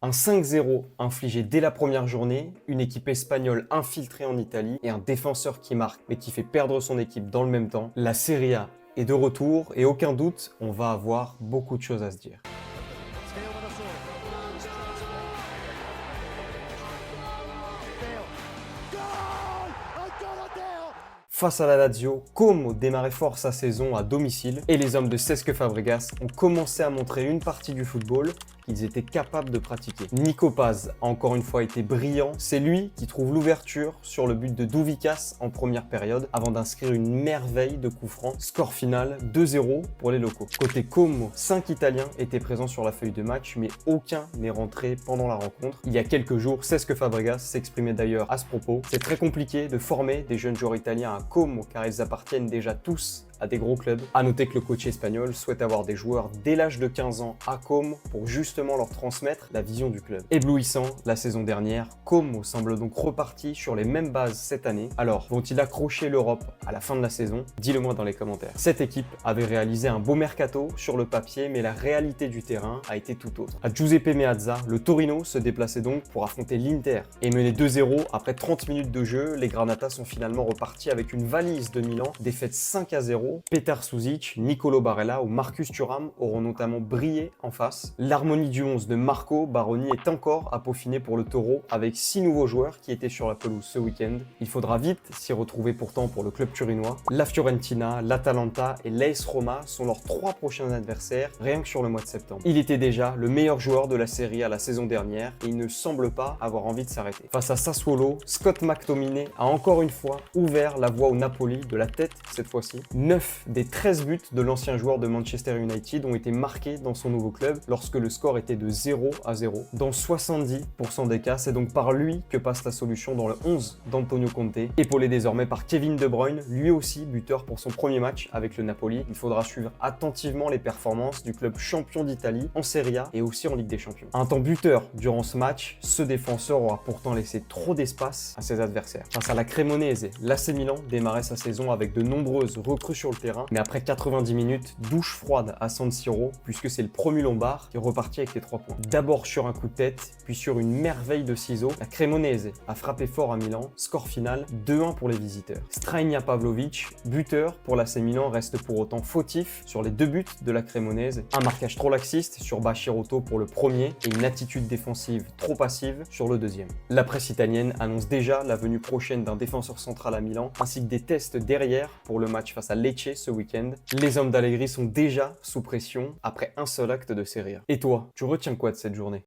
Un 5-0 infligé dès la première journée, une équipe espagnole infiltrée en Italie et un défenseur qui marque mais qui fait perdre son équipe dans le même temps. La Serie A est de retour et aucun doute, on va avoir beaucoup de choses à se dire. Face à la Lazio, Como démarrait fort sa saison à domicile et les hommes de Cesc Fabregas ont commencé à montrer une partie du football qu'ils étaient capables de pratiquer. Nico Paz a encore une fois été brillant, c'est lui qui trouve l'ouverture sur le but de Douvikas en première période avant d'inscrire une merveille de coup franc. Score final 2-0 pour les locaux. Côté Como, 5 Italiens étaient présents sur la feuille de match mais aucun n'est rentré pendant la rencontre. Il y a quelques jours, Cesc Fabregas s'exprimait d'ailleurs à ce propos. C'est très compliqué de former des jeunes joueurs italiens à Como car ils appartiennent déjà tous à des gros clubs. A noter que le coach espagnol souhaite avoir des joueurs dès l'âge de 15 ans à Como pour justement leur transmettre la vision du club. Éblouissant la saison dernière, Como semble donc reparti sur les mêmes bases cette année. Alors, vont-ils accrocher l'Europe à la fin de la saison? Dis-le moi dans les commentaires. Cette équipe avait réalisé un beau mercato sur le papier, mais la réalité du terrain a été tout autre. À Giuseppe Meazza, le Torino se déplaçait donc pour affronter l'Inter. Et mené 2-0 après 30 minutes de jeu, les Granatas sont finalement repartis avec une valise de Milan, défaite 5-0. Petar Sušić, Nicolo Barella ou Marcus Thuram auront notamment brillé en face. L'harmonie du 11 de Marco Baroni est encore à peaufiner pour le Taureau avec 6 nouveaux joueurs qui étaient sur la pelouse ce week-end. Il faudra vite s'y retrouver pourtant pour le club turinois. La Fiorentina, l'Atalanta et l'AS Roma sont leurs 3 prochains adversaires rien que sur le mois de septembre. Il était déjà le meilleur joueur de la Serie A la saison dernière et il ne semble pas avoir envie de s'arrêter. Face à Sassuolo, Scott McTominay a encore une fois ouvert la voie au Napoli de la tête cette fois-ci. 9 des 13 buts de l'ancien joueur de Manchester United ont été marqués dans son nouveau club lorsque le score était de 0-0. Dans 70% des cas, c'est donc par lui que passe la solution dans le 11 d'Antonio Conte, épaulé désormais par Kevin De Bruyne, lui aussi buteur pour son premier match avec le Napoli. Il faudra suivre attentivement les performances du club champion d'Italie en Serie A et aussi en Ligue des Champions. Un temps buteur durant ce match, ce défenseur aura pourtant laissé trop d'espace à ses adversaires. Face à la Cremonese, l'AC Milan démarrait sa saison avec de nombreuses recrues sur le terrain, mais après 90 minutes, douche froide à San Siro, puisque c'est le promu Lombard qui est reparti avec les 3 points. D'abord sur un coup de tête, puis sur une merveille de ciseaux, la Cremonese a frappé fort à Milan, score final 2-1 pour les visiteurs. Strajnia Pavlovic, buteur pour l'AC Milan, reste pour autant fautif sur les 2 buts de la Cremonese, un marquage trop laxiste sur Bachirotto pour le premier et une attitude défensive trop passive sur le deuxième. La presse italienne annonce déjà la venue prochaine d'un défenseur central à Milan, ainsi que des tests derrière pour le match face à Lecce ce week-end. Les hommes d'Allegri sont déjà sous pression après un seul acte de Serie A. Et toi, tu retiens quoi de cette journée?